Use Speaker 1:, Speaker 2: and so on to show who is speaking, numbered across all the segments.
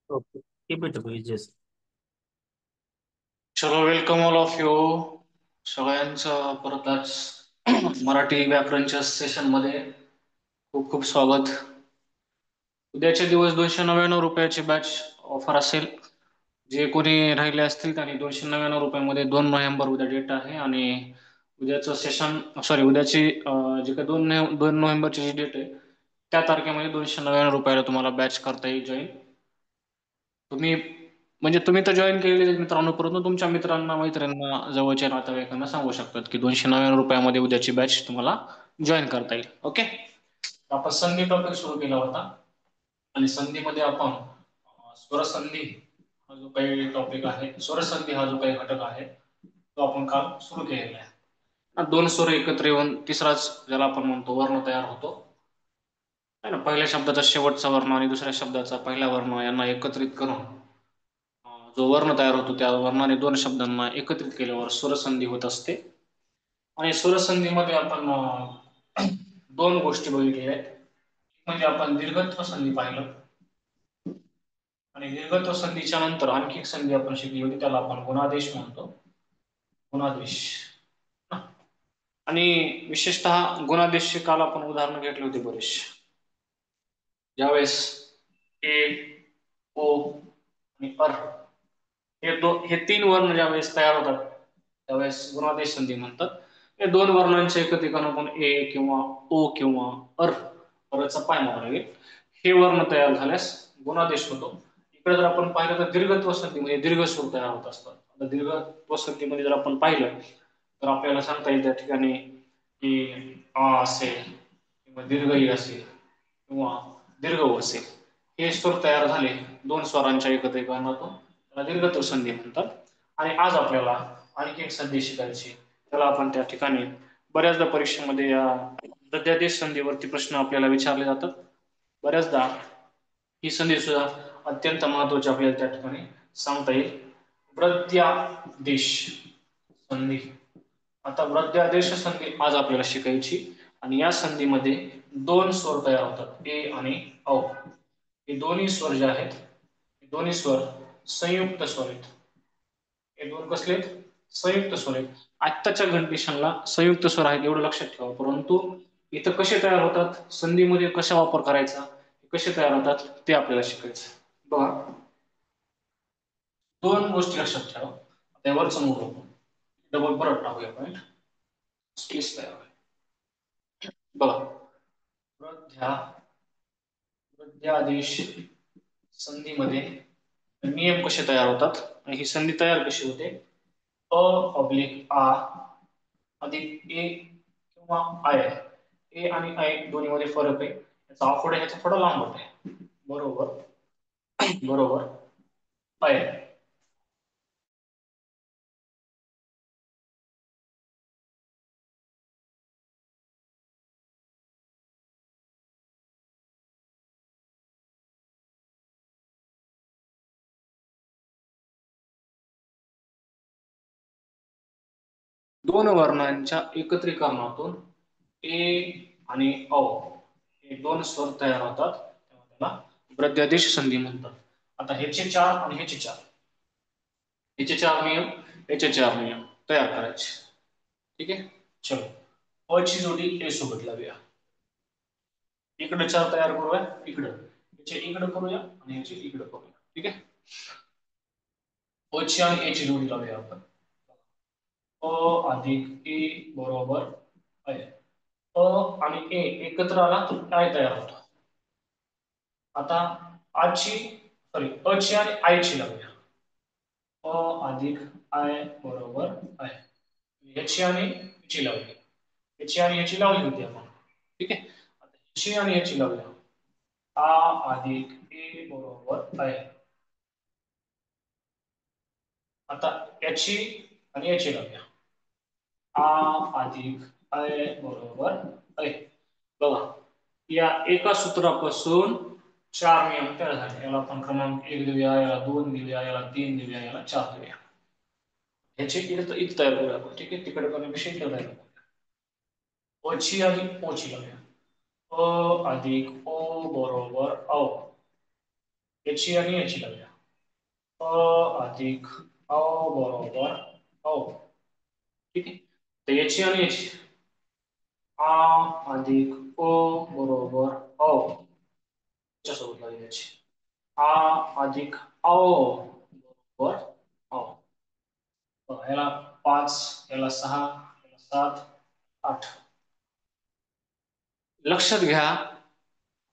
Speaker 1: Okay. Keep it wages.
Speaker 2: चलो welcome all of you सगळ्यांचं परत आज मराठी व्याकरणच्या सेशन मध्ये खूप खूप स्वागत. उद्याचे दिवस 299 रुपयाची बॅच ऑफर असेल. जे कोणी राहिले असतील त्यांनी 299 रुपयामध्ये 2 नोव्हेंबर उद्या डेट आहे आणि उद्याचं सेशन उद्याची जी काही 2 नोव्हेंबरची जी डेट आहे त्या तारखेमध्ये 299 रुपयाला तुम्हाला बॅच करता येईल जॉईन. तुम्ही तुम्ही तर जॉईन केलेले आहेत मित्रांनो, परंतु तुमच्या मित्रांना मैत्रिणींना जवळच्या नातेवाईकांना सांगू शकतात की 299 रुपयामध्ये उद्याची बॅच तुम्हाला जॉईन करता येईल. ओके, आपण संधी टॉपिक सुरू केला होता आणि संधीमध्ये आपण स्वरसंधी हा जो काही टॉपिक आहे, स्वरसंधी हा जो काही घटक आहे तो आपण काल सुरू केलेला आहे. दोन स्वर एकत्र येऊन तिसराच ज्याला आपण म्हणतो वर्ण तयार होतो है ना. पहिल्या शब्दाचा शेवटचा वर्ण आणि दुसऱ्या शब्दाचा पहिला वर्ण यांना एकत्रित करून जो वर्ण तयार होतो त्या वर्णाने दोन शब्दांना एकत्रित केल्यावर स्वरसंधी होत असते. आणि स्वरसंधीमध्ये आपण दोन गोष्टी बघितल्या आहेत. म्हणजे आपण दीर्घत्व संधी पाहिलं आणि दीर्घत्व संधीच्या नंतर आणखी एक संधी आपण शिकली होती, त्याला आपण गुणादेश म्हणतो. गुणादेश. आणि विशेषतः गुणादेशचे काल आपण उदाहरण घेतले होते बरेच. ज्यावेळेस ए, ओ आणि अर हे तीन वर्ण ज्यावेळेस तयार होतात त्यावेळेस गुणादेश संधी म्हणतात. हे दोन वर्णांचे एकत्रीकरण आपण ए किंवा ओ किंवा अर परचा पाय म्हणावे, हे वर्ण तयार झाल्यास गुणादेश होतो. इकडे जर आपण पाहिलं तर दीर्घत्व संधीमध्ये दीर्घ सूर तयार होत असतात. आता दीर्घत्व संधीमध्ये जर आपण पाहिलं तर आपल्याला सांगता येईल त्या ठिकाणी की आ असेल किंवा दीर्घ ई असेल किंवा दीर्घ उ असेल. हे स्वर तयार झाले दोन स्वरांच्या एकत्रीकरणातून, त्याला दीर्घत्व संधी म्हणतात. आणि आज आपल्याला आणखी एक संधी शिकायची, त्याला आपण त्या ठिकाणी बऱ्याचदा परीक्षेमध्ये या प्रत्यादेश संधीवरती प्रश्न आपल्याला विचारले जातात. बऱ्याचदा ही संधी सुद्धा अत्यंत महत्वाची आपल्याला त्या ठिकाणी सांगता येईल. प्रत्यादेश संधी. आता प्रत्यादेश संधी आज आपल्याला शिकायची आणि या संधीमध्ये दोन स्वर तयार होतात, ए आणि औ. हे दोन्ही स्वर जे आहेत दोन्ही स्वर संयुक्त स्वर आहेत. हे दोन कसले संयुक्त स्वर आहेत. आत्ताच्या कंडिशनला संयुक्त स्वर आहेत एवढं लक्षात ठेवा, परंतु इथं कसे तयार होतात, संधीमध्ये कशा वापर करायचा, कसे तयार होतात ते आपल्याला शिकायचं. बघा, दोन गोष्टी लक्षात ठेवा. त्यावरच मोड आपण डबल परत टाकूया पॉईंट स्पेस तयार होईल. बघा, प्रध्या प्रध्यादेश संधीमध्ये नियम कसे तयार होतात आणि ही संधी तयार कशी होते. अ ऑब्लिक आ अधिक ए किंवा आय. ए आणि आय दोन्ही मध्ये फरक आहे, याचा आखोड ह्याचा थोडा लांब होत आहे. बरोबर बरोबर आय. दोन वर्णांच्या एकत्रीकरणातून ए आणि औ हे दोन स्वर तयार होतात, तेव्हा त्याला प्रत्यादेश संधी म्हणतात. आता ह्याचे चार आणि ह्याचे चार, ह्याचे चार नियम, ह्याचे चार नियम तयार करायचे. ठीक आहे, चलो अ ची जोडी ए सोबत लावूया. इकडे चार तयार करूया, इकडे ह्याचे इकडे करूया आणि ह्याचे इकडे करूया. ठीक आहे, अ ची आणि ए ची जोडी लावूया आपण. अ अधिक ए बरोबर आहे. अ आणि ए एकत्र आला तर काय तयार होतं. आता आची अ ची आणि आय ची लावूया. अ अधिक आय बरोबर आहे. याची आणि याची लावली, याची आणि याची लावली होती आपण. ठीक आहे, आता याची आणि याची लावूया. आ अधिक ए बरोबर आहे. आता याची आणि याची लावूया. आ अधिक आय बरोबर आहे. बघा, या एका सूत्रापासून चार नियम तयार झाले. याला आपण क्रमांक एक देऊया, याला दोन देऊया, याला तीन देऊया, याला चार देऊया. ह्याचे इथं तयार करूया आपण. ठीक आहे, तिकडे कमी विषय तयार करूया. अ ची आणि ओ ची लावूया. अ अधिक ओ बरोबर औ. याची आणि याची लावूया. अ अधिक अ बरोबर अ. ठीक आहे. तर याची आणि याची आ अधिक अ बरोबर अ याच्यासोबत लावूया याची आ अधिक अ बरोबर अ. याला 5, याला 6, याला 7, 8. लक्षात घ्या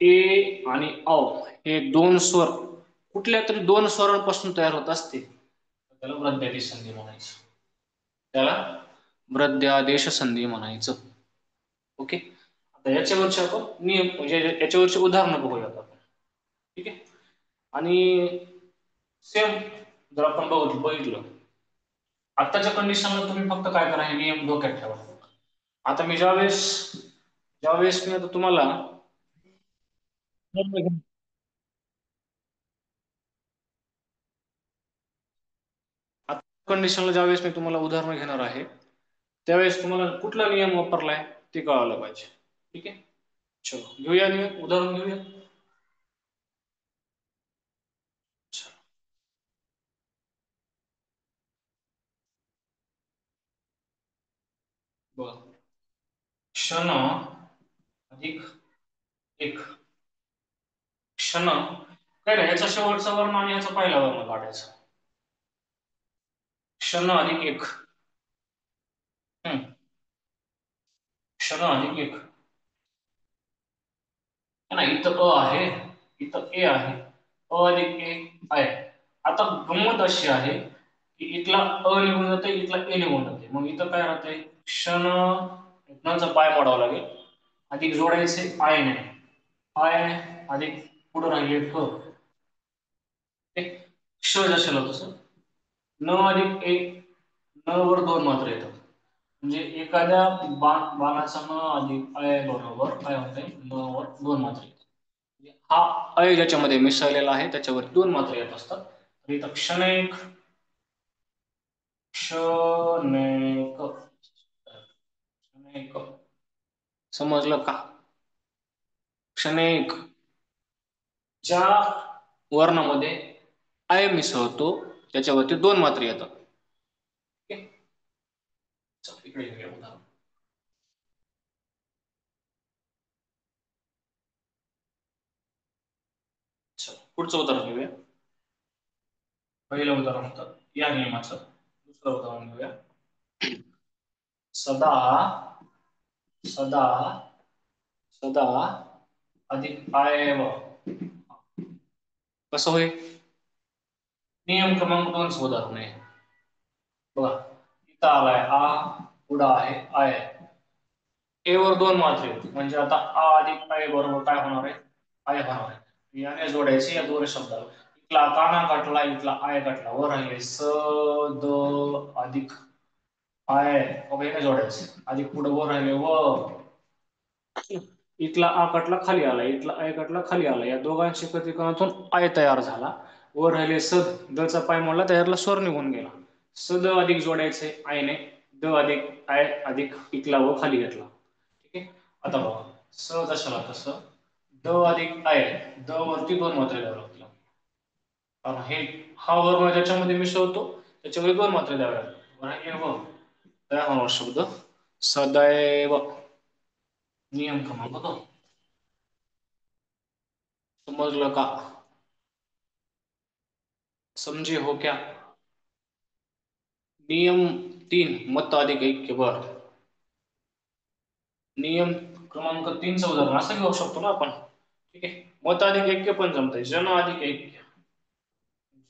Speaker 2: ए आणि औ हे दोन स्वर कुठल्या तरी दोन स्वरांपासून तयार होत असते, त्याला वृद्धादेश संधी म्हणायचं. त्याला वृद्धादेश संधी म्हणायचं. ओके. आता याच्यावरचे आपण नियम म्हणजे याच्यावरची उदाहरणं बघूयात आपण. ठीक आहे. आणि सेम जर आपण बघितलं आताच्या कंडिशनला तुम्ही फक्त काय करा हे नियम डोक्यात ठेवा. आता मी ज्यावेळेस मी आता तुम्हाला कंडिशनला ज्यावेळेस मी तुम्हाला उदाहरण घेणार आहे त्यावेळेस तुम्हाला कुठला नियम वापरलाय ते कळायला पाहिजे. ठीक आहे. चलो घेऊया नियम उदाहरण घेऊया. बघा क्षण अधिक एक क्षण काय नाही याचा शेवटचा वर्ण आणि याचा पहिला वर्ण काढायचा. क्षण अधिक एक. क्षण अधिक एक नाही इथं अ आहे, इथं ए आहे. अ अधिक ए आहे. आता गंमत अशी आहे की इथला अ निघून जाते, इथला ए निघून जाते. मग इथं काय राहते क्षण नंतर पाय मोडावा लागेल. अधिक जोडायचे आय नाही. आय अधिक पुढे राहिले क. क्ष जशाला तसं न अधिक एक न वर दोन मात्र येतात. म्हणजे एखाद्या बाणाचा न अधिक अय बरोबर काय होतंय न वर दोन मात्रे येतात. म्हणजे हा अय ज्याच्यामध्ये मिसळलेला आहे त्याच्यावर दोन मात्रे येत असतात. तर इथं क्षणेक क्षणेक क्षणेक समजलं का? क्षणेक ज्या वर्णामध्ये अय मिसळतो त्याच्यावरती दोन मात्रे येतात. ओके. इकडे घेऊया उदाहरण. पुढचं उदाहरण घेऊया. पहिलं उदाहरण होतं या नियमाचं. दुसरं उदाहरण घेऊया. सदा सदा सदा अधिक आयव कसं होईल? नियम क्रमांक 2 उदाहरण आहे. बघा इथं आलाय आ पुढं आहे आय. ए वर दोन मात्रे म्हणजे आता आ अधिक आय बरोबर काय होणार आहे आय होणार आहे. याने जोडायचे या दोन शब्दाला. इथला काना काटला, इथला आय काटला, वर राहिले स द अधिक आय वगैरे जोडायचे. अधिक पुढे वर राहिले व. इथला आ कटला खाली आला, इथला आय कटला खाली आला, या दोघांच्या प्रतिकारातून आय तयार झाला. वर राहिले सद दचा पाय मोडला त्याच्यातला स्वर निघून गेला. सद अधिक जोडायचे आयने द अधिक आय अधिक इथला व खाली घेतला. ठीक आहे. आता बघा स जशाला तसं द अधिक आय द वरती दोन मात्रे द्याव्या लागतील. कारण हे हा वर्ण ज्याच्यामध्ये मिसळतो त्याच्यामध्ये दोन मात्रे द्याव्या लागतात. काय होणार शब्द सदैव. नियम क्रमांक 2 समजलं का? समझे हो क्या? नियम 3 मत अधिक ऐक्य बर. नियम क्रमांक 3 चं उदाहरण असं घेऊ शकतो ना आपण. ठीक आहे. मत अधिक ऐक्य पण जमतंय. जन अधिक ऐक्य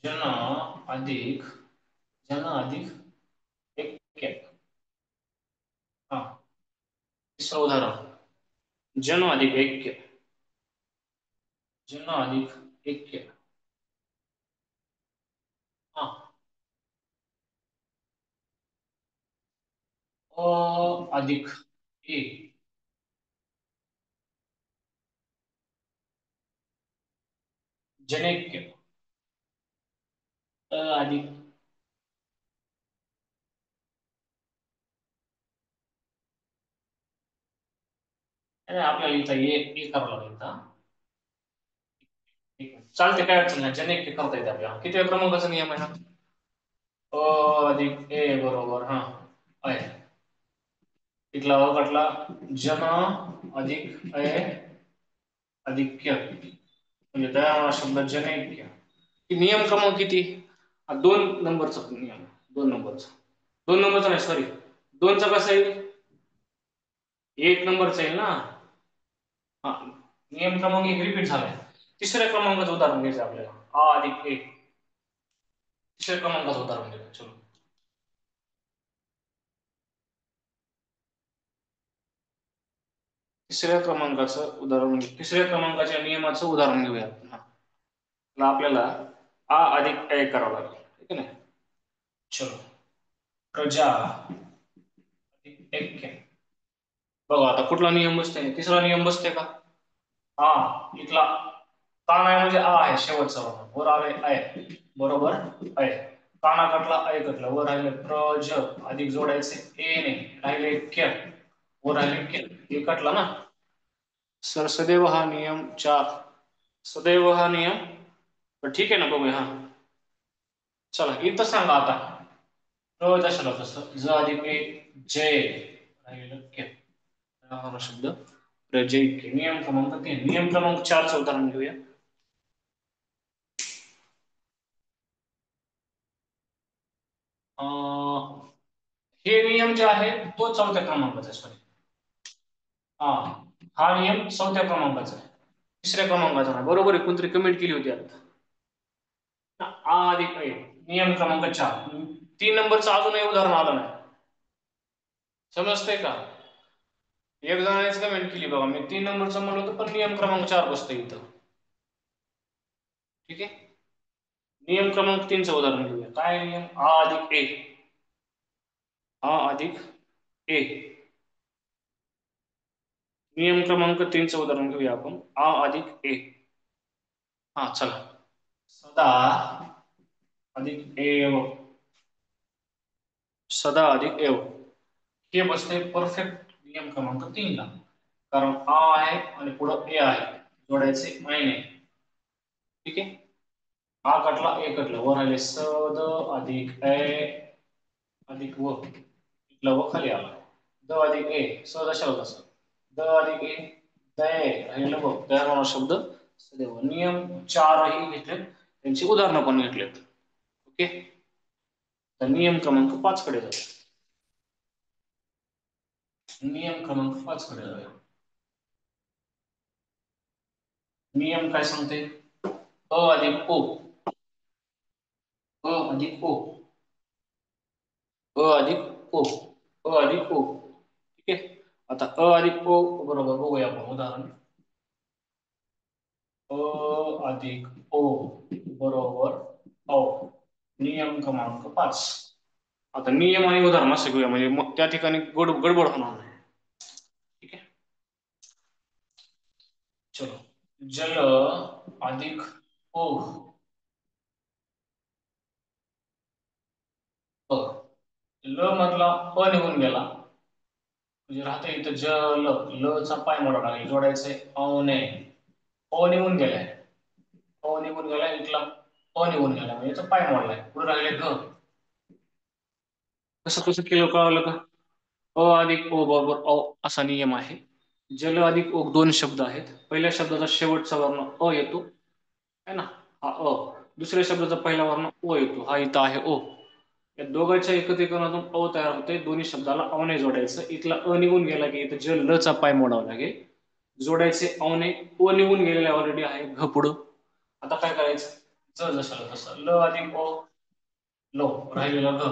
Speaker 2: जन अधिक जन अधिक ऐक्य. हा तिसरं उदाहरण जन अधिक ऐक्य जन अधिक ऐक्य. हा अ अधिक ए जनैक्य अधिक आपल्याला इथं ए करावं लागेल. चालते, काय अडचण नाही, जनैक्य करता येते आपल्याला. किती क्रमांकाचा नियम आहे हा? अ अधिक ए बरोबर हा आहे. इथला कटला जन अधिक अ अधिक य म्हणजे त्या शब्द जनैक्य. नियम क्रमांक किती? 2 नंबरचा नियम, 2 नंबरचा, 2 नंबरचा नाही, सॉरी, 2चा कसा येईल? 1 नंबरचा येईल ना. हा, नियम क्रमांक 1 रिपीट झालाय. तिसऱ्या क्रमांकाचं उदाहरण घ्यायचं आपल्याला. आ अधिक 1, तिसऱ्या क्रमांकाचं उदाहरण घ्यायचं. चलो, तिसऱ्या क्रमांकाचं उदाहरण, तिसऱ्या क्रमांकाच्या नियमाचं उदाहरण घेऊया. आपल्याला आ अधिक ए करावं लागेल, ठीक आहे ना. चलो, प्रजा अधिक एक. बघा आता कुठला नियम बसतोय? तिसरा नियम बसतोय का? हा, इथला का नाही म्हणजे आ आहे शेवटचा, वर आले आहे बरोबर आहे. काना कटला ऐ कटला, वर राहिले प्रज अधिक जोडायचे ए ने, राहिले क्य, वर राहिले क्य, हे कटला ना. सर सदैव हा नियम 4, सदैव हा नियम, तर ठीक आहे ना, बघूया. हा चला, इथं सांगा आता प्रज असला तसं ज अधिक ए जय राहिलेलं क्य, हा शब्द प्रजैक्य. नियम क्रमांक 3, नियम क्रमांक 4 चं उदाहरण घेऊया. हे नियम जे आहे तो 4थ्या क्रमांकाचा आहे, सॉरी. हा नियम 4थ्या क्रमांकाचा आहे, तिसऱ्या क्रमांकाचा नाही. बरोबर आहे, कोणतरी कमेंट केली होती आता. आ अधिक ए, नियम क्रमांक 4. 3 नंबरचं अजूनही उदाहरण आलं नाही. समजतंय का? एक जणांनीच कमेंट केली बघा, मी 3 नंबरचं म्हणलं होतं पण नियम क्रमांक 4 बसतोय इथं. ठीक आहे, नियम क्रमांक 3चं उदाहरण घेऊया. काय नियम? आ अधिक ए, आ अधिक ए. नियम क्रमांक 3चं उदाहरण घेऊया आपण. आ अधिक ए. हा चला, सदा अधिक एव, सदा अधिक एव हे बसते परफेक्ट नियम क्रमांक 3 ला. कारण आ आहे आणि पुढं ए आहे, जोडायचे मायने. ठीक आहे, आ कटला ए कटला, वर आले सद अधिक ए अधिक व, इथला व खाली आला. द अधिक ए, स दशाला तसं, द अधिक ए दय राहिलं बघ, दया शब्द सदैव. नियम 4ही घेतले, त्यांची उदाहरणं पण घेतलेत. ओके, तर नियम क्रमांक 5 कडे जाऊ. नियम क्रमांक 5 कडे जाऊया. नियम काय सांगते? अ अधिक ओ, अ अधिक ओ, अ अधिक ओ, अ अधिक ओ. ठीक आहे, आता अ अधिक ओ बरोबर बघूया आपण उदाहरण. अ अधिक ओ बरोबर औ, नियम क्रमांक 5. आता नियम आणि उदाहरण असं घेऊया, म्हणजे मग त्या ठिकाणी गडबड होणार नाही. ठीक आहे, चलो, जल अधिक ओघ. ल मधला अ निघून गेला, म्हणजे राहते इथं जल, ल चा पाय मोडा लागेल, जोडायचे औने. ओ निघून गेलाय, ओ निघून गेलाय, इथला अ निघून गेला, म्हणजे याचा पाय मोडलाय. पुढे राहिले ग. कसं कसं केलं कळालं का? अ अधिक ओ बरोबर औ असा नियम आहे. जल अधिक ओक 2 शब्द आहेत. पहिल्या शब्दाचा शेवटचा वर्ण अ येतो, है ना, हा अ. दुसऱ्या शब्दाचा पहिला वर्ण ओ येतो, हा इथं आहे ओ. या दोघांच्या एकत्रीकरणातून अ तयार होते. दोन्ही शब्दाला औने जोडायचं. इथला अ निघून गेला की इथं जल ल चा पाय मोडावा लागेल, जोडायचे औने. ओ निघून गेलेला ऑलरेडी आहे घ पुढं. आता काय करायचं? ज जशाला तसं, ल अधिक ओ लो, राहिलेला घ,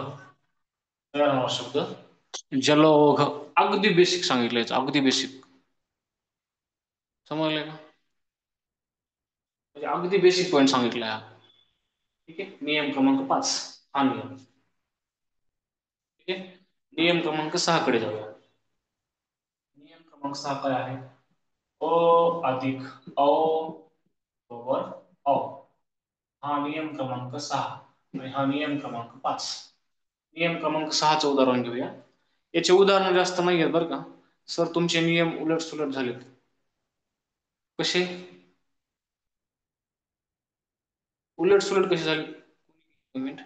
Speaker 2: तयार होणार शब्द जलोघ. अगदी बेसिक सांगितलंय, अगदी बेसिक. समजले का? म्हणजे अगदी बेसिक पॉईंट सांगितलाय हा. ठीक आहे, नियम क्रमांक 5 हा नियम. ठीक आहे, नियम क्रमांक 6 कडे जाऊया. नियम क्रमांक 6 काय आहे? अ अधिक औ बरोबर औ. हा नियम क्रमांक 6 आणि हा नियम क्रमांक 5. नियम क्रमांक 6चं उदाहरण घेऊया. याचे उदाहरण जास्त नाही आहेत बरं का सर, तुमचे नियम उलट सुलट झालेत. कसे? उलट सुलट कशी झाली? मिनिट.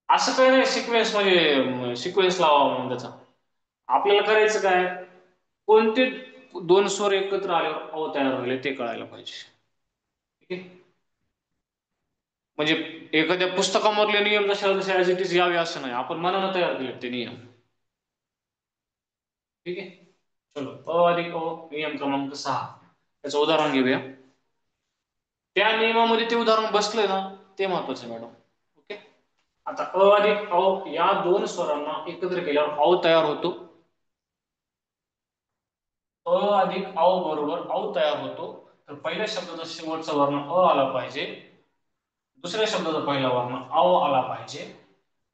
Speaker 2: असं काय नाही सिक्वेन्स म्हणजे सिक्वेन्स लावा म्हणून त्याचा. आपल्याला करायचं काय, कोणते दोन स्वर एकत्र आल्यावर अ तयार झाले ते कळायला पाहिजे. ठीक आहे. म्हणजे एखाद्या पुस्तकामधले नियम जसे ऍज इट इज यावे असं नाही, आपण मनानं तयार केले ते नियम. ठीक आहे. चलो अ अधिक अ नियम क्रमांक 6 त्याचं उदाहरण घेऊया. त्या नियमामध्ये ते उदाहरण बसलंय ना ते महत्वाचं आहे मॅडम. ओके. आता अ अधिक अ या दोन स्वरांना एकत्र केल्यावर अ तयार होतो. अ अधिक अ बरोबर अ तयार होतो. तर पहिल्या शब्दाचा शेवटचा वर्ण अ आला पाहिजे, दुसऱ्या शब्दाचा पहिला वर्ण अ आला पाहिजे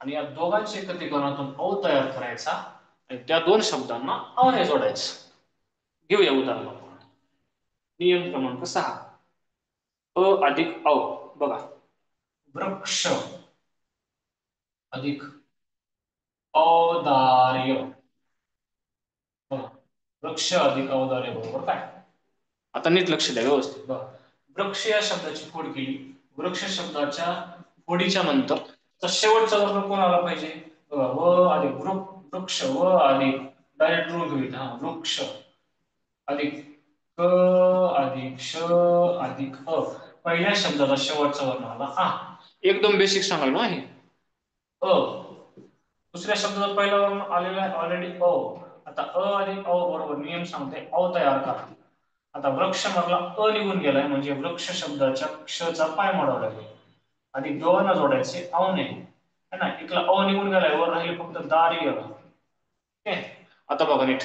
Speaker 2: आणि या दोघांच्या एकत्रीकरणातून अ तयार करायचा आणि त्या दोन शब्दांना अ ने जोडायचं. घेऊया उदाहरण. नियम क्रमांक 6 अ अधिक अ. बघा, वृक्ष अधिक औदार्य. बघा, वृक्ष अधिक औदार्य बरोबर काय? आता नीट लक्ष द्या व्यवस्थित. बघा, वृक्ष या शब्दाची फोड केली, वृक्ष शब्दाच्या फोडीच्या नंतर शेवटचा वर्ण कोण आला पाहिजे? बघा, व अधिक वृक्ष व अधिक डायरेक्ट रूल घेऊया. हा, वृक्ष अधिक क अधिक श अधिक अ. पहिल्या शब्दाचा शेवटचा वर्ण आला आ. एकदम बेसिक सांगाल ना हे. अ दुसऱ्या शब्दाचा पहिला वर्ण आलेला आहे ऑलरेडी अ. आता अ अधिक अ बरोबर नियम सांगते अ तयार करा. आता वृक्ष मधला अ निघून गेलाय म्हणजे वृक्ष शब्दाच्या क्षचा पाय मोडावा लागेल आणि दोन जोडायचे अ ने है ना. इथला अ निघून गेलाय, वर राहिले फक्त दार्य. ओके. आता बघा नीट,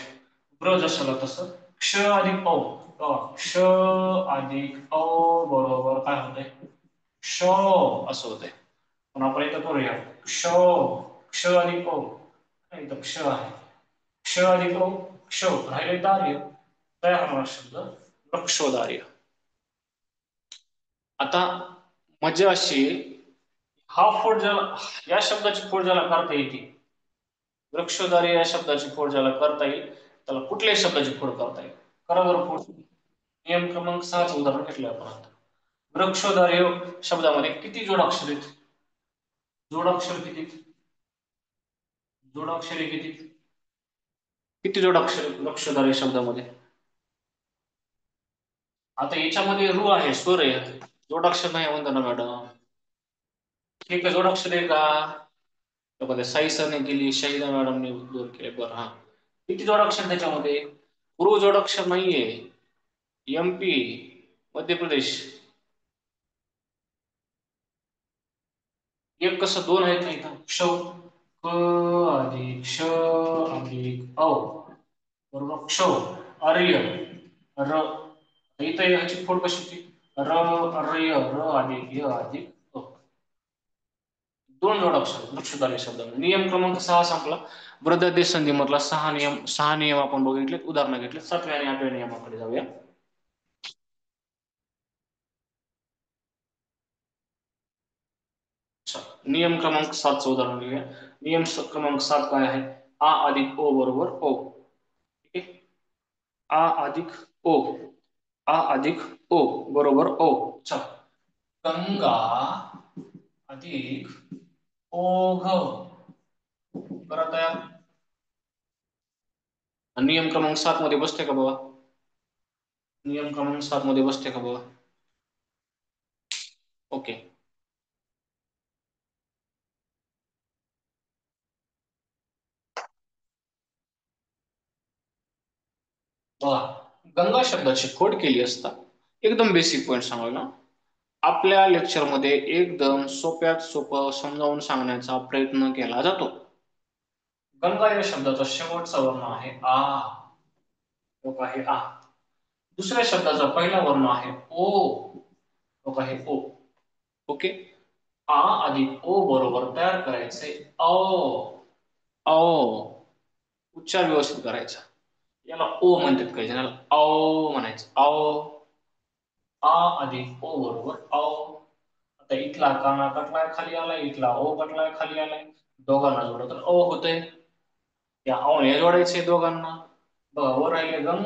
Speaker 2: ब्र जसं तसं क्ष अधिक अ. क्ष अधिक अ बरोबर काय होतंय? क्ष असं होतंय. पण आपण इथं करूया क्ष क्ष अधिक अ. इथं क्ष आहे, क्ष अधिक अ क्ष राहिले दार्य, तयार होणार शब्द वृक्षोदार्य. आता मजा अशी, हा फोड ज्याला या शब्दाची फोड ज्याला करता येते, वृक्षोदार्य या शब्दाची फोड ज्याला करता येईल त्याला कुठल्याही शब्दाची फोड करता येईल. करा बरं फोड. नियम क्रमांक 6 उदाहरण घेतलं आपण आता. वृक्षोदार्य शब्दामध्ये किती जोडाक्षर आहेत? जोडाक्षर किती? जोडाक्षरे किती? किती जोडाक्षर आहेत वृक्षोदार्य शब्दामध्ये? आता याच्यामध्ये रू आहे, स्वर आहे, जोडाक्षर नाही म्हणता ना मॅडम. ठीक आहे, जोडाक्षर आहे का? त्यामध्ये साई सरने केली, शाहिदा मॅडमने दोन केले. बरं, हा किती जोडाक्षर त्याच्यामध्ये? रू जोडाक्षर नाहीये. एमपी, मध्य प्रदेश. एक कसं दोन आहेत ना इथं. क्ष क अधिक श अधिक अ बरोबर क्ष आर्य र. इथं ह्याची फोड कशी होती? र अर्य र अधिक य अधिक अ. दोन जोडाक्षर वृक्षोदार्य शब्दामध्ये. नियम क्रमांक 6 संपला. वृद्धादेश संधी मधला 6 नियम आपण बघितले, उदाहरण घेतले. 7व्या आणि 8व्या नियमाकडे जाऊया. नियम क्रमांक 7 चं उदाहरण घेऊया. नियम क्रमांक 7 काय आहे? आ अधिक ओ बरोबर ओ. ठीक आहे. आ अधिक ओ, आ अधिक ओ बरोबर ओ. चल, गंगा अधिक ओघ करा तयार. नियम क्रमांक 7 मध्ये बसते का बाबा? नियम क्रमांक 7 मध्ये बसते का बाबा? ओके. बघा, गंगा शब्दाची फोड केली असता एकदम बेसिक पॉइंट सांगायला आपल्या लेक्चरमध्ये एकदम सोप्यात सोपं समजावून सांगण्याचा प्रयत्न केला जातो. गंगा या शब्दाचा शेवटचा वर्ण आहे आ. तो आहे आ. दुसऱ्या शब्दाचा पहिला वर्ण आहे ओ. तो आहे ओ. ओके. आ अधिक ओ बरोबर तयार करायचे औ. औ उच्चार व्यवस्थित करायचा. याला ओ म्हणतात काही जणाला औ म्हणायचं. औ. आ अधिक ओ बरोबर औ. आता इथला काना कटलाय खाली आलाय, इथला ओ कटलाय खाली आलाय, दोघांना जोडलं तर ओ होतंय. या औने जोडायचे दोघांना. बघा, वर राहिले गंग,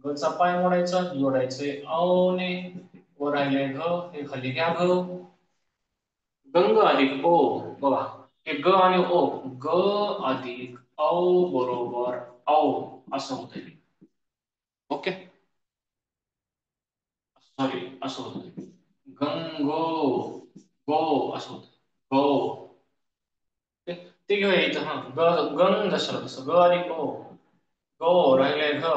Speaker 2: गचा पाय मोडायचा, जोडायचे औने. वर राहिले घ, हे खाली घ्या घ. गंग अधिक ओ, बघा हे ग आणि ओ, ग अधिक औ बरोबर औ असं होतंय. ओके, सॉरी असं होतंय. गंगो गो असं होतं, गो. ते घेऊया इथं. हा गंग जसं तसं ग अधिक ओ, गो राहिले घ,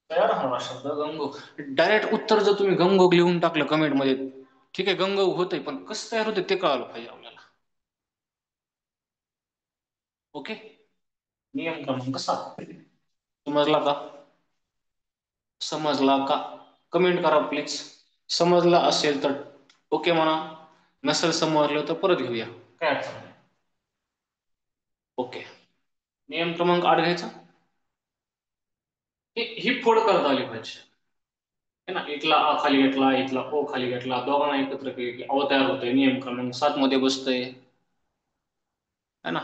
Speaker 2: तयार होणार शब्द गंगो. डायरेक्ट उत्तर जर तुम्ही गंगो लिहून टाकलं कमेंट मध्ये, ठीक आहे गंगो होतंय, पण कसं तयार होतंय ते कळायला पाहिजे आपल्याला. ओके, नियम क्रमांक 7 समजला का? समजला का? कमेंट करा प्लीज. समजला असेल तर ओके म्हणा, नसेल समजलं तर परत घेऊया, काय अडचण नाही. ओके, नियम क्रमांक 8 घ्यायचा. ही फोड करता आली पाहिजे, है ना. इथला आ खाली घेतला, इथला ओ खाली घेतला, दोघांना एकत्र केले की अ तयार होतोय. नियम क्रमांक 7 मध्ये बसतोय, है ना.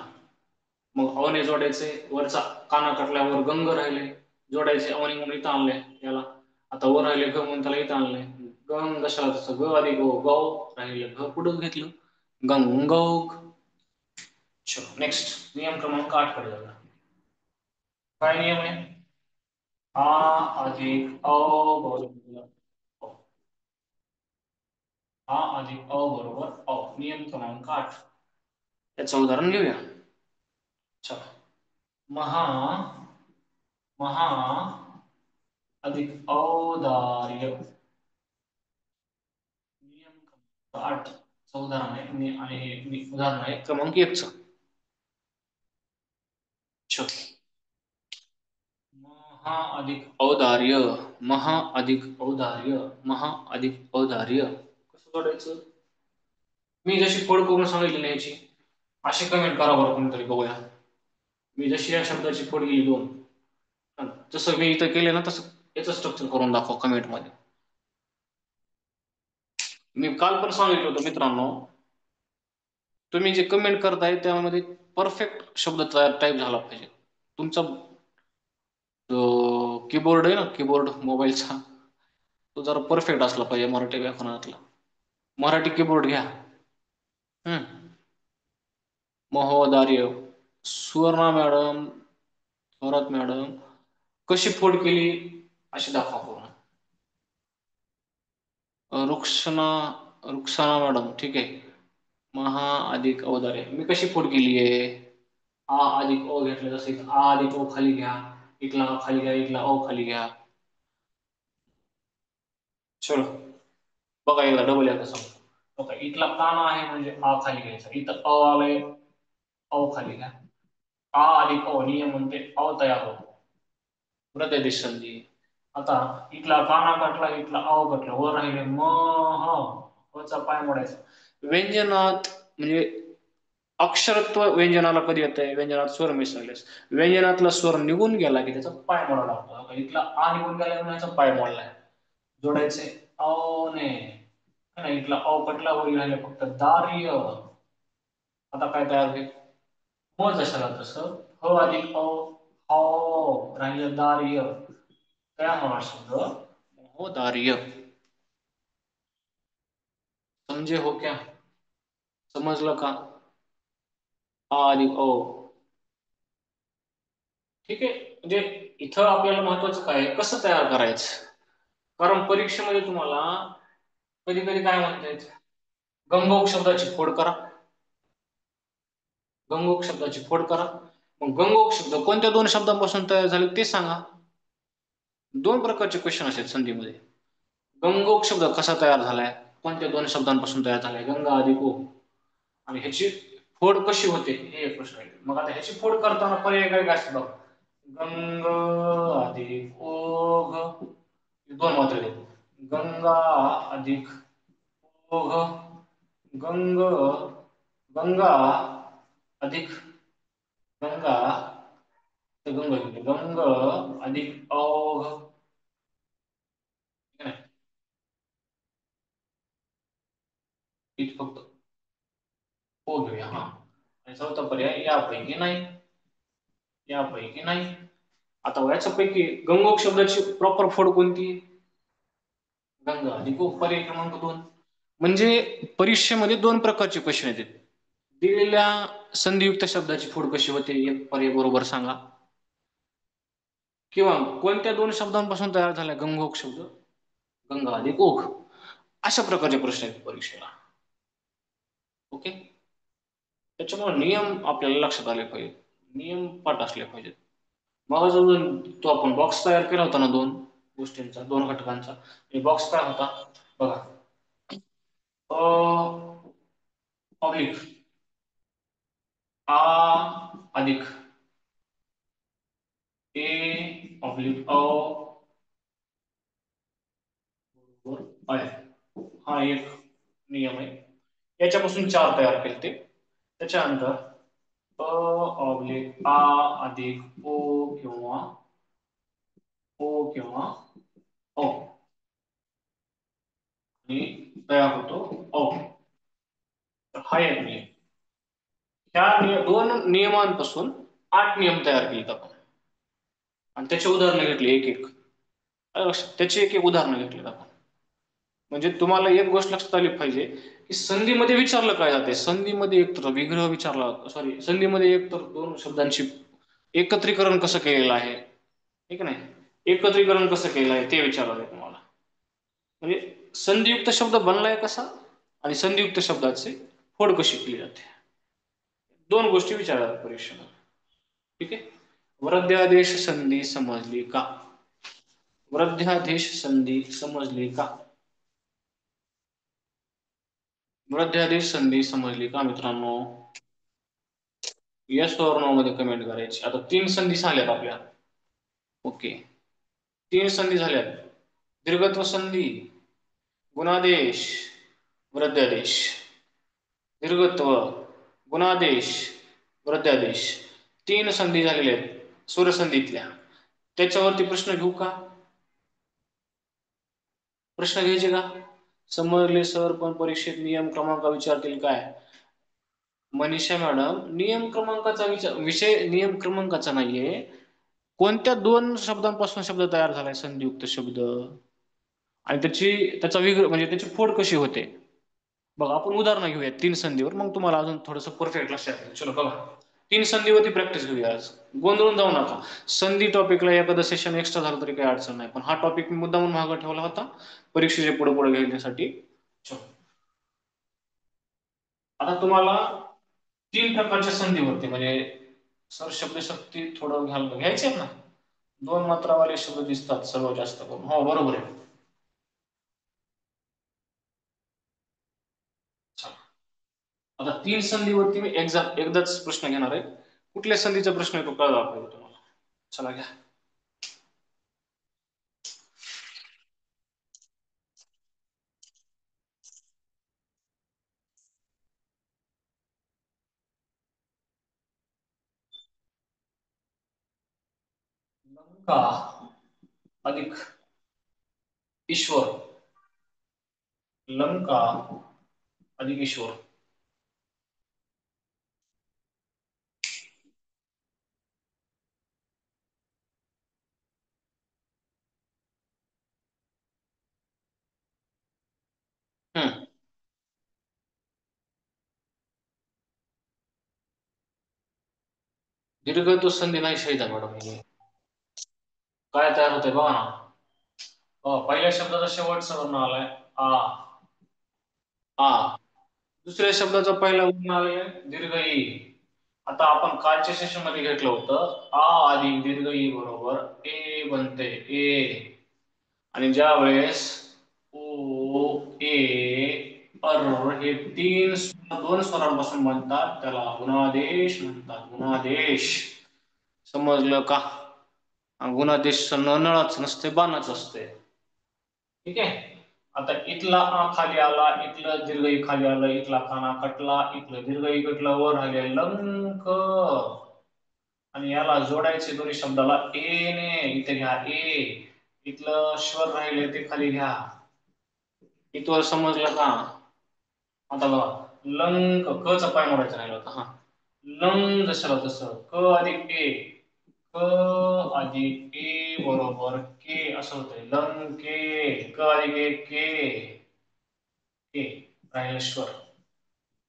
Speaker 2: मग अवने जोडायचे, वरचा काना कटल्यावर गंग राहिले, जोडायचे अवने म्हणून इथं आणले याला. आता वर राहिले ग म्हणून त्याला इथं आणलंय. गंग कशाला तसं ग आधी गो, गौ राहिले घ पुढं घेतलं, गंगौग. चलो नेक्स्ट, नियम क्रमांक 8 कडे जाऊया. काय नियम आहे? आ अधिक अ बरोबर औ. आ अधिक अ बरोबर औ, नियम क्रमांक 8. याचं उदाहरण घेऊया. चला, महा महा अधिक औदार्य, नियम क्रमांक 8 चं उदाहरण आहे. आणि उदाहरण आहे क्रमांक 1 चं. महा अधिक औदार्य, महा अधिक औदार्य, महा अधिक औदार्य कसं जोडायचं? मी जशी फोड करून सांगितली ना याची, अशी कमेंट करा बरं कोणीतरी, बघूया. मी जशी या शब्दाची फोड केली 2, जसं मी इथं केले ना तसं याचं स्ट्रक्चर करून दाखवा कमेंट मध्ये. मी काल पण सांगितलं होतं मित्रांनो, तुम्ही जे कमेंट करताय त्यामध्ये परफेक्ट शब्द टाईप झाला पाहिजे. तुमचा कीबोर्ड आहे ना, कीबोर्ड मोबाईलचा, तो जरा परफेक्ट असला पाहिजे मराठी व्याकरणातला. मराठी कीबोर्ड घ्या. महोदार्य, सुवर्णा मॅडम, थोरात मॅडम कशी फोड केली अशी दाखवा पूर्ण. रुक्षाना मॅडम, ठीक आहे. महा अधिक औदार्य मी कशी फोड केली आहे? आ अधिक ओ घेतलं, जसं इथं आ अधिक ओ खाली घ्या, इथला आ खाली घ्या, इथला ओ खाली घ्या. चलो बघा एकदा डबल एकदा सांगतो. बघा इथला काना आहे म्हणजे आ खाली घ्यायचा, इथं अ आलंय औ खाली घ्या. आ अधिक ओ नियम म्हणते औ तयार होतो, प्रत्यय संधी. आता इथला काना कटला, इथला औ कटला, वर राहिले म ह, वरचा पाय मोडायचा. व्यंजनात म्हणजे अक्षरत्व व्यंजनाला कधी येतंय? व्यंजनात स्वर मिसळल्यास. व्यंजनातला स्वर निघून गेला की त्याचा पाय मोडा लागतो. इथला आ निघून गेल्यामुळे याचा पाय मोडलाय. जोडायचे औने, इथला औ कटला, वर राहिले फक्त दार्य. आता काय तयार होईल? म जशाला तसं, ह अधिक औ औ राहिलं दार्य, तयार होणार शब्द महोदार्य. समजे हो क्या? समजलं का? आ अधिक ओ, ठीक आहे. म्हणजे इथं आपल्याला महत्वाचं काय आहे, कसं तयार करायचं. कारण परीक्षेमध्ये तुम्हाला कधी कधी काय म्हणतायत, गंगोक शब्दाची फोड करा, गंगोक शब्दाची फोड करा. मग गंगोक शब्द कोणत्या 2 शब्दांपासून तयार झाले ते सांगा. 2 प्रकारचे क्वेश्चन असतात संधीमध्ये. गंगोक शब्द कसा तयार झालाय, कोणत्या 2 शब्दांपासून तयार झालाय, गंगा अधिक ओ, आणि ह्याची फोड कशी होते हे एक प्रश्न आहे. मग आता ह्याची फोड करताना पर्याय काय असते बघा. गंग अधिक ओघ, 2 मात्रे आहेत. गंगा अधिक ओघ, गंग, गंगा अधिक गंगा, गंग अधिक औघ, इथ फक्त ओ घेऊया. हा, आणि चौथा पर्याय यापैकी नाही, यापैकी नाही. आता याच्यापैकी गंगोक शब्दाची प्रॉपर फोड कोणती? गंगा अधिक ओघ. पर्याय क्रमांक 2. म्हणजे परीक्षेमध्ये दोन प्रकारचे क्वेश्चन येतात. दिलेल्या संधियुक्त शब्दाची फोड कशी होते एक पर्याय बरोबर सांगा, किंवा कोणत्या दोन शब्दांपासून तयार झाला गंगोक शब्द, गंगा अधिक ओघ. अशा प्रकारचे प्रश्न आहेत परीक्षेला. ओके. त्याच्यामुळे नियम आपल्याला लक्षात आले पाहिजे, नियम पाठ असले पाहिजेत. मग तो आपण बॉक्स तयार केला होता ना दोन गोष्टींचा, दोन घटकांचा. बॉक्स काय होता बघा, ऑब्लिक आ अधिक ए ऑब्लिक अ बरोबर आहे. हा एक नियम आहे. याच्यापासून चार तयार केले ते. त्याच्यानंतर अ ऑब्लिक आ अधिक ओ किंवा ओ आणि तयार होतो ओ. तर हा एक नियम. ह्या दोन नियमांपासून 8 नियम तयार केलेत आपण आणि त्याचे उदाहरण घेतले एक एक. त्याचे एक एक उदाहरण घेतले आपण. म्हणजे तुम्हाला एक गोष्ट लक्षात आली पाहिजे की संधीमध्ये विचारलं काय जाते. संधीमध्ये एकतर विग्रह विचारला, सॉरी, संधीमध्ये एकतर दोन शब्दांची एकत्रीकरण कसं केलेलं आहे, ठीक नाही, एकत्रीकरण कसं केलं आहे ते विचारलं आहे तुम्हाला. म्हणजे संधियुक्त शब्द बनलाय कसा आणि संधियुक्त शब्दाचे फोड कशी केली जाते, दोन गोष्टी विचारतात परीक्षेला. ठीक आहे. वृद्ध्यादेश संधी समजली का? वृद्ध्यादेश संधी समजली का? वृद्ध्यादेश संधी समजली का मित्रांनो? यस और नो मध्ये कमेंट करायची. आता 3 संधी झाल्यात आपल्या. ओके, 3 संधी झाल्यात. दीर्घत्व संधी, गुणादेश, वृद्ध्यादेश. दीर्घत्व, गुणादेश, वृद्ध्यादेश, 3 संधी झालेल्या आहेत स्वरसंधीतल्या. त्याच्यावरती प्रश्न घेऊ का? प्रश्न घ्यायचे का? समजले सर, पण परीक्षेत नियम क्रमांक विचारतील काय? मनीषा मॅडम, नियम क्रमांकाचा विषय नियम क्रमांकाचा नाहीये. कोणत्या दोन शब्दांपासून शब्द तयार झालाय संधियुक्त शब्द आणि त्याचा म्हणजे त्याची फोड कशी होते. बघा आपण उदाहरण घेऊया 3 संधीवर, मग तुम्हाला अजून थोडंसं परफेक्ट लक्षात येईल. चलो बघा, 3 संधीवरती प्रॅक्टिस घेऊया आज. गोंधळून जाऊ नका. संधी टॉपिकला एखादं सेशन एक्स्ट्रा झालं तरी काही अडचण नाही, पण हा टॉपिक मी मुद्दामून मागं ठेवला होता परीक्षेचे पुढे पुढे घेण्यासाठी. आता तुम्हाला 3 प्रकारच्या संधीवरती म्हणजे सर शब्दशक्ती थोडं घ्यायचे ना, 2 मात्रावाले शब्द दिसतात सर्वात जास्त करून. हो बरोबर आहे. आता 3 संधीवरती मी एकदाच प्रश्न घेणार आहे. कुठल्या संधीचा प्रश्न आहे तो कळला पाहिजे तुम्हाला. चला घ्या. लंका अधिक ईश्वर, लंका अधिक ईश्वर. दीर्घत्व संधी नाही शहीदा मॅडम. काय तयार होतंय बघा ना. पहिल्या शब्दाचा शेवटचा वर्ण आलाय आ. आ. दुसऱ्या शब्दाचा पहिला वर्ण आलाय दीर्घ ई. आता आपण कालच्या सेशन मध्ये घेतलं होतं आ अधिक दीर्घ ई बरोबर ए बनते ए. आणि ज्या वेळेस ओ ए अर हे दोन स्वरांपासून बनतात त्याला गुणादेश म्हणतात. गुणादेश. समजलं का? गुणादेश नळाच नसते, बाणच असते. ठीक आहे. आता इथला आ खाली आला, इथलं दीर्घ खाली आलं, इथला काना कटला, इथलं दीर्घ कटलं, वर राहिले लंक. आणि याला जोडायचे दोन्ही शब्दाला ए ने. इथे घ्या ए. इथलं स्वर राहिले ते खाली घ्या. इथवर समजलं का? आता बघा, लंक क चा पाय मोडायचा राहिला होता. हा, लंग जसं तसं क अधिक ए, क अधिक ए बरोबर के असं होतंय. लंके. क अधिक ए के. के रायश्वर.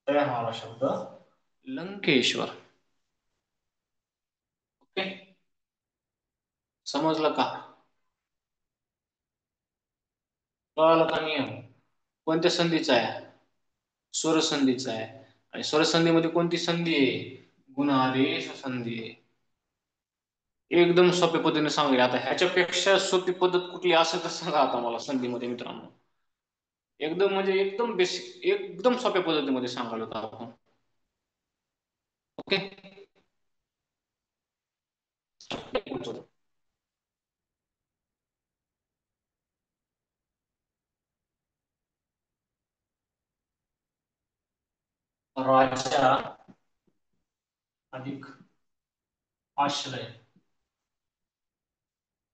Speaker 2: तयार व्हावा शब्द लंकेश्वर. ओके, समजलं का? कळलं का नियम? कोणत्या संधीचा आहे? स्वरसंधीचा आहे. आणि स्वरसंधीमध्ये कोणती संधी आहे? गुणादेश संधी आहे. एकदम सोप्या पद्धतीने सांगूया. आता ह्याच्यापेक्षा सोपी पद्धत कुठली असेल तर सांगा आता मला संधीमध्ये मित्रांनो. एकदम म्हणजे एकदम बेसिक, एकदम सोप्या पद्धतीमध्ये सांगायला होतं आपण. ओके, राजा अधिक आश्रय.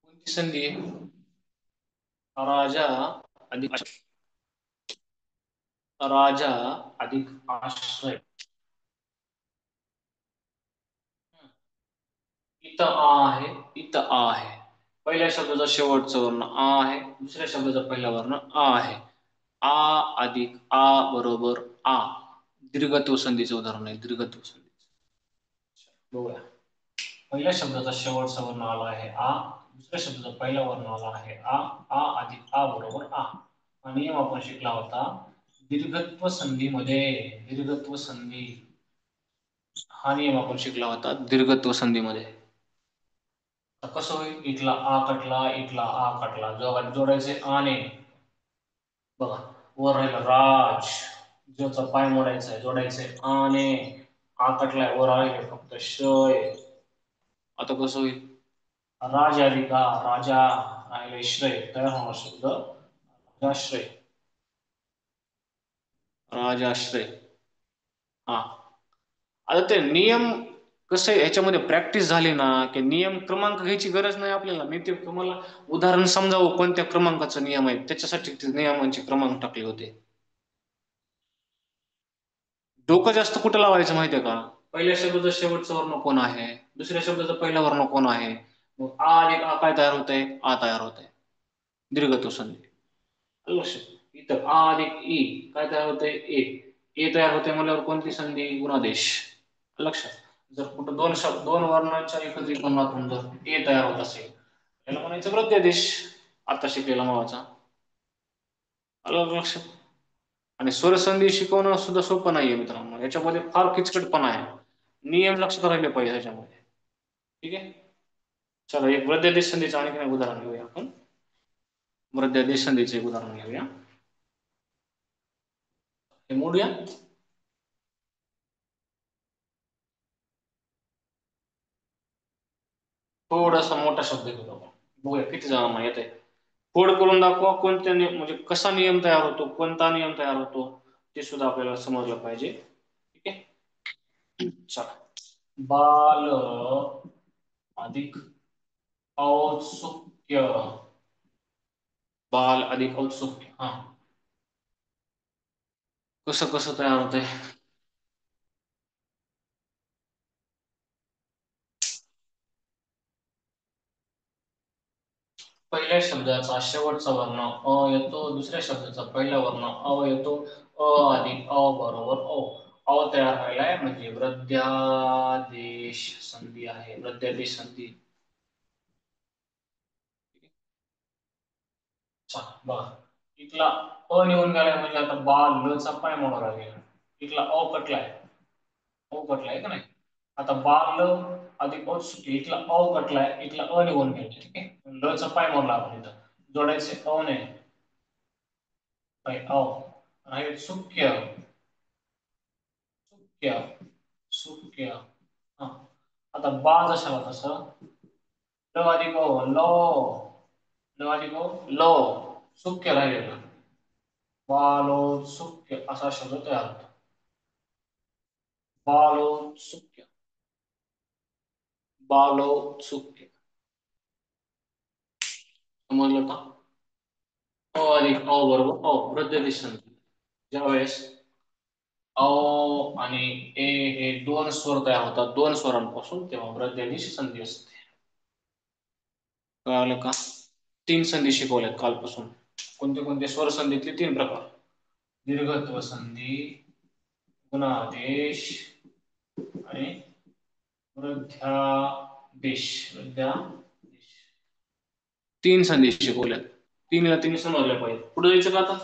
Speaker 2: कोणती संधी आहे? राजा अधिक राजा अधिक आश्रय. इथं आ आहे, इथं आ आहे. पहिल्या शब्दाचा शेवटचा वर्ण आ आहे, दुसऱ्या शब्दाचा पहिला वर्ण आ आहे. आ अधिक आ बरोबर आ. दीर्घत्व संधीचं उदाहरण आहे. दीर्घत्व संधीचं बघूया. पहिल्या शब्दाचा शेवटचा वर्ण आला आहे आ, दुसऱ्या शब्दाचा पहिला वर्ण आला आहे आ. आ अधिक आ बरोबर आ. हा नियम आपण शिकला होता दीर्घत्व संधीमध्ये. दीर्घत्व संधी हा नियम आपण शिकला होता दीर्घत्व संधीमध्ये. कसं होईल? इथला आ कटला, इथला आ कटला, जोडायचे आने. बघा, वर राहिला राज, जोचा पाय मोडायचा आहे, जोडायचे आने. आ कटलाय, वर राहिले फक्त शय. आता कसं होईल? राजाधिका राजा राहिले श्रय. तयार होणार शब्द राजाश्रय. राजाश्रय. हा, आता ते नियम कसं आहे, ह्याच्यामध्ये प्रॅक्टिस झाली ना की नियम क्रमांक घ्यायची गरज नाही आपल्याला. मी ते तुम्हाला उदाहरण समजावं कोणत्या क्रमांकाचा नियम आहे, त्याच्यासाठी ते नियमांचे क्रमांक टाकले होते. डोकं जास्त कुठं लावायचं माहितीये का? पहिल्या शब्दाचा शेवटचा वर्ण कोण आहे, दुसऱ्या शब्दाचा पहिला वर्ण कोण आहे. मग आ अधिक आ काय तयार होतंय? आ तयार होतंय. दीर्घत्व संधी. लक्ष, इथं आ अधिक ई काय तयार होतंय? ए. ए तयार होते म्हणल्यावर कोणती संधी? गुणादेश. लक्षात, जर कुठं दोन वर्णाच्या एकत्रीकरणातून जर ए तयार होत असेल त्याला म्हणायचं प्रत्यादेश. आता शिकलेला मावाचा. लक्षात. आणि स्वरसंधी शिकवणं सुद्धा सोपं नाहीये मित्रांनो. याच्यामध्ये फार किचकटपणा आहे. नियम लक्षात राहिले पाहिजे ह्याच्यामध्ये. ठीक आहे, चला एक प्रत्यादेश संधीचं आणखी एक उदाहरण घेऊया आपण. प्रत्यादेश संधीचे एक उदाहरण घेऊया. हे मोडूया. थोडासा मोठा शब्द घेऊ आपण. बघूया किती जणांना येत आहे. फोड करून दाखवा कोणत्या नियम म्हणजे कसा नियम तयार होतो, कोणता नियम तयार होतो ते सुद्धा आपल्याला समजलं पाहिजे. ठीक आहे, चला. बाल अधिक औत्सुक्य. बाल अधिक औत्सुक्य. हा, कसं कसं तयार होतंय? पहिल्या शब्दाचा शेवटचा वर्ण अ येतो, दुसऱ्या शब्दाचा पहिला वर्ण अ येतो. अ अधिक अ बरोबर ओ. अ तयार व्हायलाय म्हणजे वृद्ध्यादेश संधी आहे. वृद्ध्यादेश संधी. बघा, इथला अ निघून गेलाय म्हणजे आता बाल ल चा पाय मोडा लागेल. इथला अ कटलाय, अ कटलाय का नाही. आता बाल अधिक अ इथला अ कटलाय, इथला अ निघून गेला. ठीक आहे, ल चा पाय मोडला आपण इथं, जोडायचे अ ने पाय अ. राहील सुक्य. सुक्य सुक्य. हा, आता बा जशाला तसं ल अधिक ओ लो. ल अधिक ओ लो. सुक्य राहिलेलं बालोत्सुक्य असा शब्द तयार होतो. बालोत्सुक्य. बालोत्सुक्य. समजलं का? अ अधिक अ बरोबर अ. वृद्ध संधी. ज्यावेळेस अ आणि ए हे दोन स्वर तयार होतात दोन स्वरांपासून, तेव्हा वृद्ध संधी असते. कळालं का? 3 संधी शिकवल्यात कालपासून. कोणते कोणते? स्वर संधीतले 3 प्रकार: दीर्घत्व संधी, गुणादेश आणि वृद्ध्यादेश. 3 संधी शिकवल्यात. 3ला 3 समजल्या पाहिजे. पुढे जायचं का आता?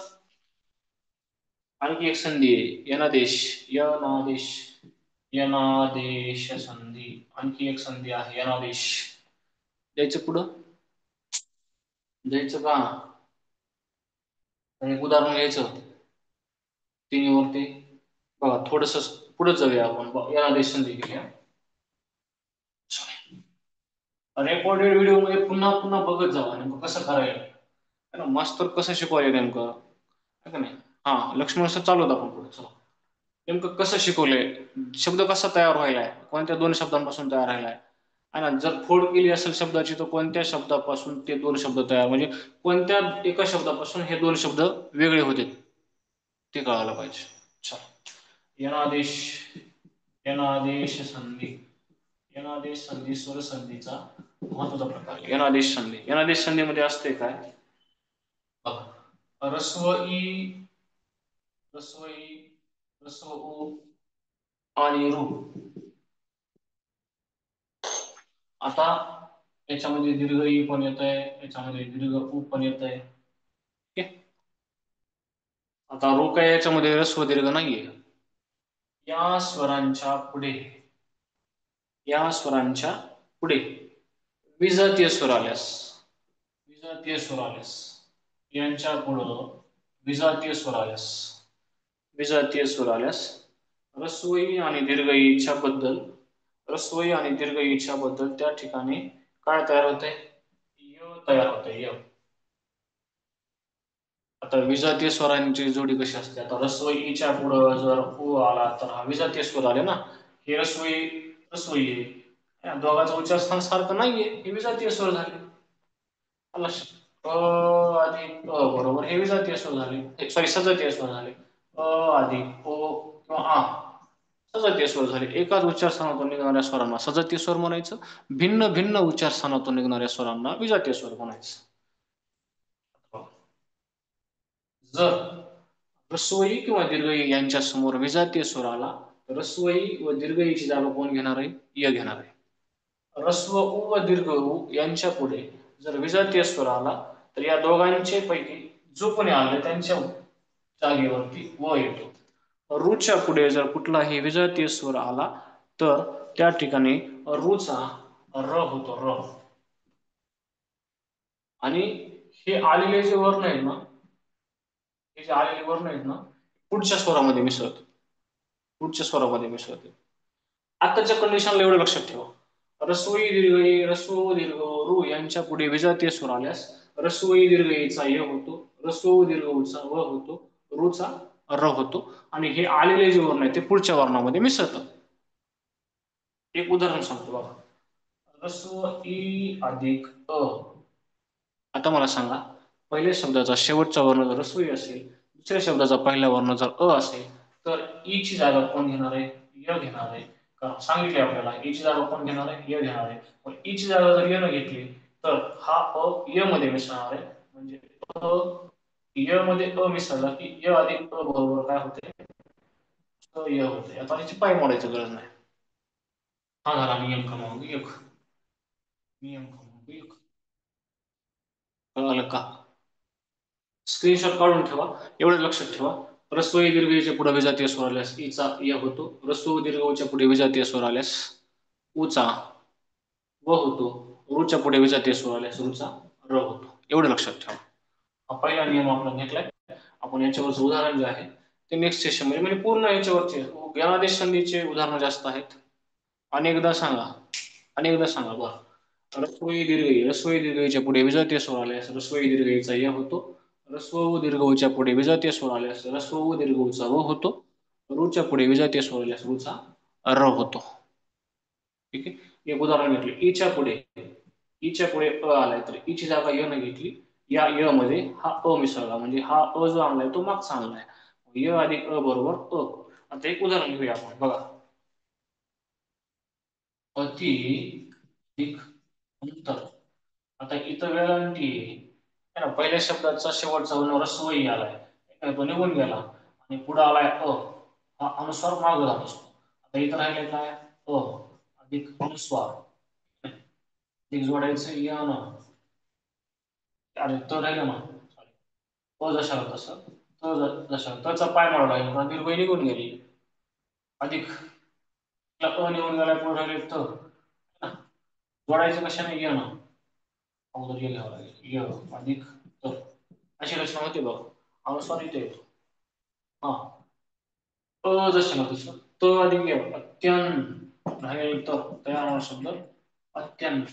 Speaker 2: आणखी एक संधी आहे, यनादेश. यनादेश, यनादेश संधी. आणखी एक संधी आहे यनादेश. द्यायचं पुढं? द्यायचं का? एक उदाहरण घ्यायचं 3 वरती. बघा थोडस पुढे जाऊया आपण. यनादेश संधी घेऊया. रेकॉर्डेड व्हिडिओ मध्ये पुन्हा पुन्हा बघत जावा नेमकं कसं करायला. मास्तर कसं शिकवायला नेमकं, का नाही? हा, लक्ष्मण सर चालू होता आपण पुढे. नेमकं कसं शिकवलंय, शब्द कसा तयार व्हायलाय, कोणत्या 2 शब्दांपासून तयार व्हायलाय, आणि जर फोड केली असेल शब्दाची तर कोणत्या शब्दापासून ते 2 शब्द तयार, म्हणजे कोणत्या एका शब्दापासून हे 2 शब्द वेगळे होते ते कळायला पाहिजे. चला, यनादेश, यनादेश संधी. यनादेश संधी स्वर संधीचा महत्वाचा प्रकार. यनादेश संधी, यनादेश संधीमध्ये असते काय? रस्व ई, रस्व ई, रस्व उ आणि रू. आता याच्यामध्ये दीर्घ ई पण येत आहे, याच्यामध्ये दीर्घ उ पण येत आहे. आता रू काय याच्यामध्ये रस्व दीर्घ नाहीये. या स्वरांच्या पुढे, या स्वरांच्या पुढे विजातीय स्वर आल्यास, विजातीय स्वर आल्यास, यांच्या पुढं विजातीय स्वर आल्यास, विजातीय स्वर आल्यास रस्व ई आणि दीर्घ ईच्या बद्दल, रस्व ई आणि दीर्घ ईच्या बद्दल त्या ठिकाणी काय तयार होते? य तयार होते. य. आता विजातीय स्वरांची जोडी कशी असते? आता रस्व ईच्या पुढं जर उ आला तर हा विजातीय स्वर आले ना. हे रस्व ई, रस्व ई, या दोघांचा उच्चार सारखं नाहीये, हे विजातीय स्वर झाले. अ अधिक अ बरोबर हे विजातीय स्वर झाले, सॉरी सजातीय स्वर झाले. अ अधिक ओ किंवा आ सजातीय स्वर झाले. एकाच उच्चारस्थानातून निघणाऱ्या स्वरांना सजातीय स्वर म्हणायचं, भिन्न भिन्न उच्चारस्थानातून निघणाऱ्या स्वरांना विजातीय स्वर म्हणायचं. जर रस्व ई किंवा दीर्घ ई यांच्या समोर विजातीय स्वर आला तर रस्व ई व दीर्घ ईची जागा कोण घेणार आहे? य घेणार आहे. रस्व उ व दीर्घ उ यांच्या पुढे जर विजातीय स्वर आला तर या दोघांचे पैकी जो कोणी आले त्यांच्या जागेवरती व येतो. रूच्या पुढे जर कुठलाही विजातीय स्वर आला तर त्या ठिकाणी रूचा र होतो, र. आणि हे आलेले जे वर्ण आहेत ना, हे जे आलेले वर्ण आहेत ना, पुढच्या स्वरामध्ये मिसळतात, पुढच्या स्वरामध्ये मिसळतात. आताच्या कंडिशनला एवढं लक्षात ठेवा, रस्व ई दीर्घ ई, रस्व उ दीर्घ रू यांच्या पुढे विजातीय स्वर आल्यास रस्व ई दीर्घ ईचा य होतो, रस्व उ दीर्घ ऊचा व होतो, रूचा र होतो, आणि हे आलेले जे वर्ण आहेत ते पुढच्या वर्णामध्ये मिसळतात. एक उदाहरण सांगतो बघा. रस्व ई अधिक अ. आता मला सांगा, पहिल्या शब्दाचा शेवटचा वर्ण जर रस्व ई असेल, दुसऱ्या शब्दाचा पहिला वर्ण जर अ असेल तर ई ची जागा कोण घेणार आहे? य घेणार आहे. कारण सांगितले आपल्याला ई ची जागा कोण घेणार आहे? य घेणार आहे. पण ई ची जागा जर य न घेतली तर हा अ य मध्ये मिसळणार आहे, म्हणजे अ य मध्ये अ मिसळला की य अधिक अ बरोबर काय होते? य होते. आता याची पाय मोडायची गरज नाही. हा झाला नियम क्रमांक 1. नियम क्रमांक 1 कळालं का? स्क्रीनशॉट काढून ठेवा. एवढं लक्षात ठेवा, रस्व ई दीर्घ ईच्या पुढे विजातीय स्वर आल्यास ईचा य होतो, रस्व उ दीर्घ ऊच्या पुढे विजातीय स्वर आल्यास ऊचा व होतो, रूच्या पुढे विजातीय स्वर आल्यास रूचा र होतो. एवढं लक्षात ठेवा. हा पहिला नियम आपण घेतलाय. आपण याच्यावरचं उदाहरण जे आहे ते नेक्स्ट सेशन मध्ये, म्हणजे पूर्ण याच्यावरचे यनादेश संधीचे उदाहरण जास्त आहेत. अनेकदा सांगा, अनेकदा सांगा. बरं, रस्व ई दीर्घ ई, रस्व ई दीर्घ ईच्या पुढे विजातीय स्वर आल्यास रस्व ई दीर्घ ईचा य होतो, रस्व उ दीर्घ ऊच्या पुढे विजातीय स्वर आल्यास रस्व उ दीर्घ ऊचा व होतो, रूच्या पुढे विजातीय स्वर आल्यास रूचा र होतो. ठीक आहे. एक उदाहरण घेतले, ईच्या पुढे, ईच्या पुढे अ आलाय तर ईची जागा य न घेतली, या य मध्ये हा अ मिसळला, म्हणजे हा अ जो आणलाय तो मागचा आणलाय. य अधिक अ बरोबर अ. आता एक उदाहरण घेऊया आपण. बघा, अति अधिक अंतर. आता इथं वेळांटी आहे ना, पहिल्या शब्दाचा शेवटचा होणारा स्वयी आलाय, तो निघून गेला आणि पुढे आलाय हा अनुस्वार मागे जात असतो. आता इथं राहिले काय अधिक अनुस्वार, अधिक जोडायचं न, अरे तो राहिलं ना, जशाला तसं जशा त्याचा पाय मारला आणि दीर्घ निघून गेली. अधिक निघून गेला, पुढे राहिले जोडायचं कशाने ना, अगोदर ये घ्यावं लागेल, अधिक अशी रचना होते बघ. अनुस्वार इथे येतो जशाला तसं अधिक अत्यंत राहिले तयार शब्द अत्यंत.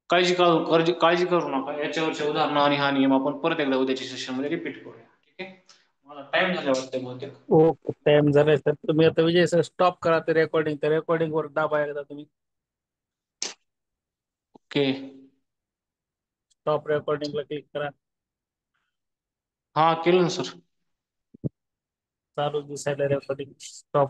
Speaker 2: काळजी करू नका, याच्यावरचे उदाहरणं आणि हा नियम आपण परत एकदा उद्याच्या सेशनमध्ये रिपीट करूया. ठीक आहे, मला टाइम झाला वाटतं बहुतेक.
Speaker 1: ओके, टाइम झालाय सर. तुम्ही आता विजय सर स्टॉप करा ते रेकॉर्डिंग. त्या रेकॉर्डिंग वर दाबा एकदा तुम्ही.
Speaker 2: ओके,
Speaker 1: स्टॉप रेकॉर्डिंगला क्लिक करा.
Speaker 2: हा केलं ना सर.
Speaker 1: चालू दिसायला रेकॉर्डिंग. स्टॉप